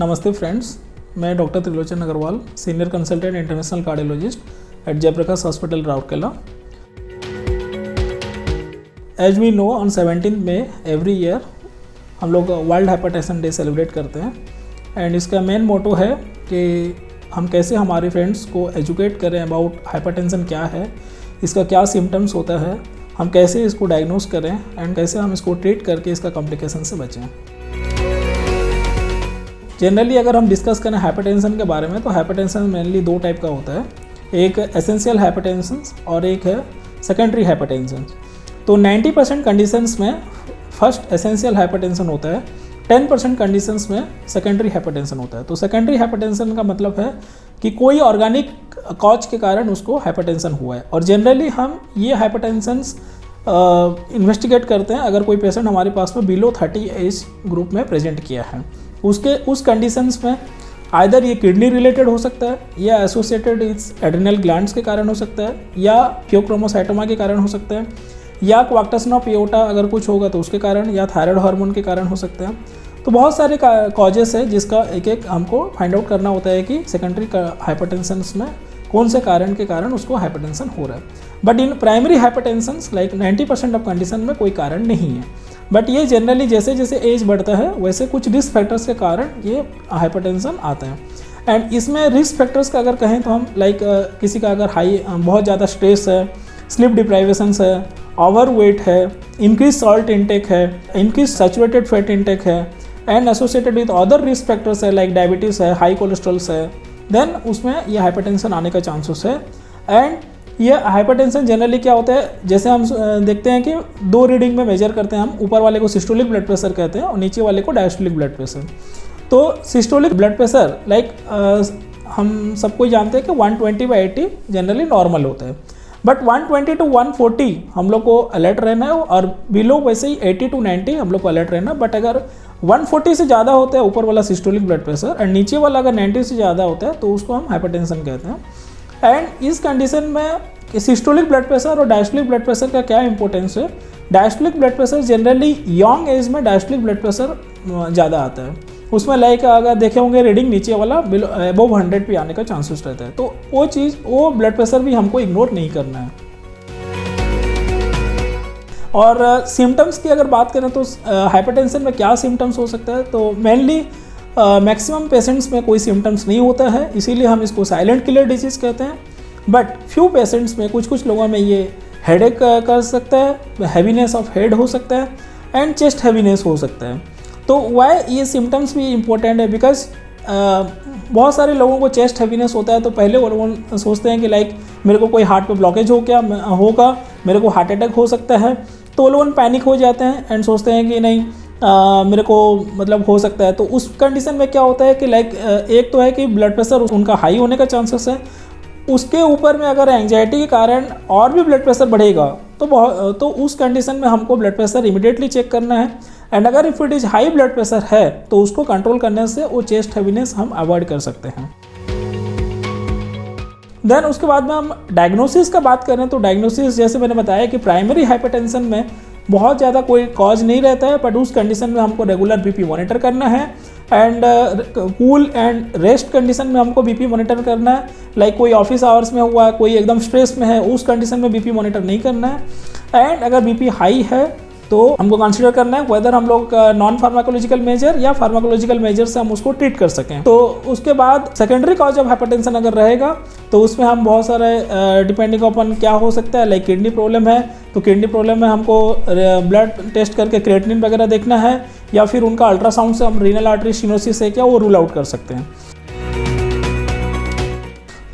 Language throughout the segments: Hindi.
नमस्ते फ्रेंड्स, मैं doctor Trilochan Agarwal, senior consultant international cardiologist at Jayprakash hospital Rourkela. As we know on 17 May every year हम लोग वर्ल्ड हाइपरटेंशन डे सेलिब्रेट करते हैं एंड इसका मेन मोटो है कि हम कैसे हमारे फ्रेंड्स को एजुकेट करें अबाउट हाइपरटेंशन क्या है, इसका क्या सिम्टम्स होता है, हम कैसे इसको डायग्नोस करें एंड कैसे हम इसको ट्रीट करके इसका कॉम्प्लिकेशन से बचें। जनरली अगर हम डिस्कस करें हाइपरटेंशन के बारे में तो हाइपरटेंशन मेनली दो टाइप का होता है, एक एसेंशियल हाइपरटेंशन और एक है सेकेंडरी हाइपरटेंशन। तो 90% कंडीशंस में फर्स्ट एसेंशियल हाइपरटेंशन होता है, 10% कंडीशंस में सेकेंडरी हाइपरटेंशन होता है। तो सेकेंडरी हाइपरटेंशन का मतलब है कि कोई ऑर्गेनिक कॉज के कारण उसको हाइपरटेंशन हुआ है और जनरली हम ये हाइपरटेंशंस इन्वेस्टिगेट करते हैं अगर कोई पेशेंट हमारे पास में बिलो 30 एज ग्रुप में प्रेजेंट किया है। उस कंडीशंस में आइदर ये किडनी रिलेटेड हो सकता है या एसोसिएटेड इस एड्रिनल ग्लैंड्स के कारण हो सकता है या फियोक्रोमोसाइटोमा के कारण हो सकता है या क्वार्टस ऑफ एओर्टा अगर कुछ होगा तो उसके कारण या थायराइड हार्मोन के कारण हो सकता है। तो बहुत सारे कॉजेस है जिसका एक एक हमको फाइंड आउट करना होता है कि सेकेंडरी हाइपरटेंशन में कौन से कारण के कारण उसको हाइपरटेंशन हो रहा है। But in primary hypertension like 90% of condition में कोई कारण नहीं है, बट ये जनरली जैसे जैसे एज बढ़ता है वैसे कुछ रिस्क फैक्टर्स के कारण ये हाइपरटेंशन आता है। एंड इसमें रिस्क फैक्टर्स का अगर कहें तो हम लाइक किसी का अगर बहुत ज़्यादा स्ट्रेस है, स्लीप डिप्राइवेशंस है, ओवरवेट है, इंक्रीज सॉल्ट इंटेक है, इंक्रीज सैचुरेटेड फैट इंटेक है and associated with other risk factors है लाइक डायबिटीज़ है, हाई कोलेस्ट्रॉल्स है, देन उसमें ये हाइपरटेंशन आने का चांसेस है। एंड ये हाइपरटेंशन जनरली क्या होता है, जैसे हम देखते हैं कि दो रीडिंग में मेजर करते हैं हम, ऊपर वाले को सिस्टोलिक ब्लड प्रेशर कहते हैं और नीचे वाले को डायस्टोलिक ब्लड प्रेशर। तो सिस्टोलिक ब्लड प्रेशर लाइक हम सबको जानते हैं कि 120/80 जनरली नॉर्मल होता है, बट 120 to 140 हम लोग को अलर्ट रहना है और बिलो वैसे ही 80 to 90 हम लोग को अलर्ट रहना है। बट अगर 140 से ज़्यादा होता है ऊपर वाला सिस्टोलिक ब्लड प्रेशर और नीचे वाला अगर 90 से ज़्यादा होता है तो उसको हम हाइपरटेंशन कहते हैं। एंड इस कंडीशन में सिस्टोलिक ब्लड प्रेशर और डायस्टोलिक ब्लड प्रेशर का क्या इंपॉर्टेंस है। Diastolic blood pressure generally young age में डायस्टोलिक ब्लड प्रेशर ज़्यादा आता है, उसमें लाइक अगर देखे होंगे रीडिंग नीचे वाला अबव 100 पे आने का चांसेस रहता है। तो वो ब्लड प्रेशर भी हमको इग्नोर नहीं करना है। और सिम्टम्स की अगर बात करें तो हाइपरटेंशन में क्या सिम्टम्स हो सकता है, तो मेनली मैक्सिमम पेशेंट्स में कोई सिम्टम्स नहीं होता है, इसीलिए हम इसको साइलेंट किलर डिजीज़ कहते हैं। बट फ्यू पेशेंट्स में कुछ लोगों में ये हेडेक कर सकता है, हैवीनेस ऑफ हेड हो सकता है एंड चेस्ट हैवीनेस हो सकता है। तो वाई ये सिम्टम्स भी इम्पोर्टेंट है बिकॉज बहुत सारे लोगों को चेस्ट हैवीनेस होता है तो पहले वो लोग सोचते हैं कि लाइक मेरे को कोई हार्ट पे ब्लॉकेज होगा, मेरे को हार्ट अटैक हो सकता है, तो वो लोग पैनिक हो जाते हैं एंड सोचते हैं कि नहीं मेरे को मतलब हो सकता है। तो उस कंडीशन में क्या होता है कि लाइक एक तो है कि ब्लड प्रेशर उनका हाई होने का चांसेस है, उसके ऊपर में अगर एंजाइटी के कारण और भी ब्लड प्रेशर बढ़ेगा तो उस कंडीशन में हमको ब्लड प्रेशर इमिडिएटली चेक करना है। एंड अगर if it is high blood pressure है तो उसको कंट्रोल करने से वो चेस्ट हैवीनेस हम अवॉइड कर सकते हैं। देन उसके बाद में हम डायग्नोसिस का बात करें तो डायग्नोसिस जैसे मैंने बताया कि प्राइमरी हाइपरटेंशन में बहुत ज़्यादा कोई कॉज नहीं रहता है, बट उस कंडीशन में हमको रेगुलर बीपी मॉनिटर करना है and cool and rest condition में हमको बीपी मॉनिटर करना है। लाइक कोई ऑफिस आवर्स में हुआ, कोई एकदम स्ट्रेस में है, उस कंडीशन में बीपी मॉनिटर नहीं करना है। एंड अगर बीपी हाई है तो हमको कंसीडर करना है वेदर हम लोग नॉन फार्माकोलॉजिकल मेजर या फार्माकोलॉजिकल मेजर से हम उसको ट्रीट कर सकें। तो उसके बाद सेकेंडरी कॉज ऑफ हाइपरटेंशन अगर रहेगा तो उसमें हम बहुत सारे डिपेंडिंग अपॉन क्या हो सकता है, लाइक किडनी प्रॉब्लम है तो किडनी प्रॉब्लम में हमको ब्लड टेस्ट करके क्रिएटिनिन वगैरह देखना है या फिर उनका अल्ट्रासाउंड से हम रीनल आर्टरी स्टेनोसिस है क्या वो रूल आउट कर सकते हैं।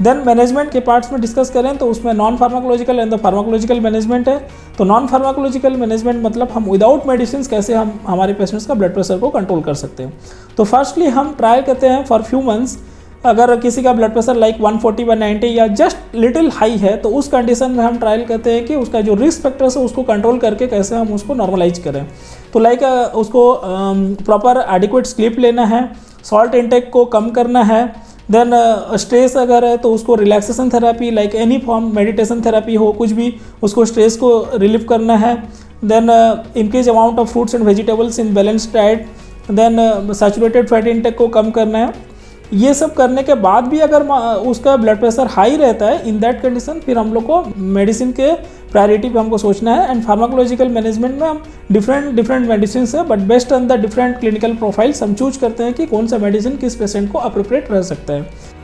देन मैनेजमेंट के पार्ट्स में डिस्कस करें तो उसमें non pharmacological and the pharmacological management है। तो नॉन फार्माकोलॉजिकल मैनेजमेंट मतलब हम विदाउट मेडिसिन कैसे हम हमारे पेशेंट्स का ब्लड प्रेशर को कंट्रोल कर सकते हैं। तो फर्स्टली हम ट्राई करते हैं फॉर फ्यू मंथ्स, अगर किसी का ब्लड प्रेशर लाइक 140/90 या जस्ट लिटिल हाई है तो उस कंडीशन में हम ट्रायल करते हैं कि उसका जो रिस्क फैक्टर्स है उसको कंट्रोल करके कैसे हम उसको नॉर्मलाइज करें। तो लाइक उसको प्रॉपर एडिक्वेट स्लीप लेना है, सॉल्ट इंटेक को कम करना है, देन स्ट्रेस अगर है तो उसको relaxation therapy like any form meditation therapy हो कुछ भी उसको स्ट्रेस को रिलीव करना है। Then increase amount of fruits and vegetables in balance diet then saturated fat intake को कम करना है। ये सब करने के बाद भी अगर उसका ब्लड प्रेशर हाई रहता है, इन दैट कंडीशन फिर हम लोग को मेडिसिन के प्रायोरिटी पे हमको सोचना है। एंड फार्माकोलॉजिकल मैनेजमेंट में हम डिफरेंट मेडिसिन है, but based on the different clinical profiles हम चूज करते हैं कि कौन सा मेडिसिन किस पेशेंट को अप्रोप्रिएट रह सकता है।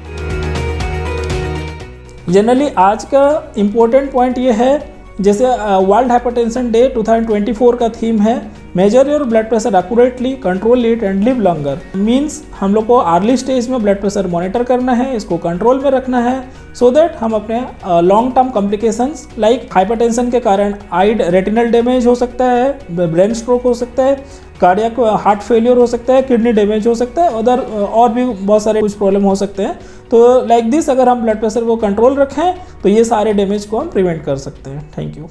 जनरली आज का इम्पोर्टेंट पॉइंट ये है, जैसे वर्ल्ड हाइपरटेंशन डे 2024 का थीम है major your blood pressure accurately, control it and live longer. Means हम लोग को अर्ली स्टेज में ब्लड प्रेशर मॉनिटर करना है, इसको कंट्रोल में रखना है, सो दैट हम अपने long term complications like hypertension के कारण आइड रेटिनल डैमेज हो सकता है, ब्रेन स्ट्रोक हो सकता है, कार्डियक हार्ट फेलियर हो सकता है, किडनी डैमेज हो सकता है, और भी बहुत सारे कुछ प्रॉब्लम हो सकते हैं। तो लाइक दिस अगर हम ब्लड प्रेशर को कंट्रोल रखें तो ये सारे डैमेज को हम प्रिवेंट कर सकते हैं। Thank you.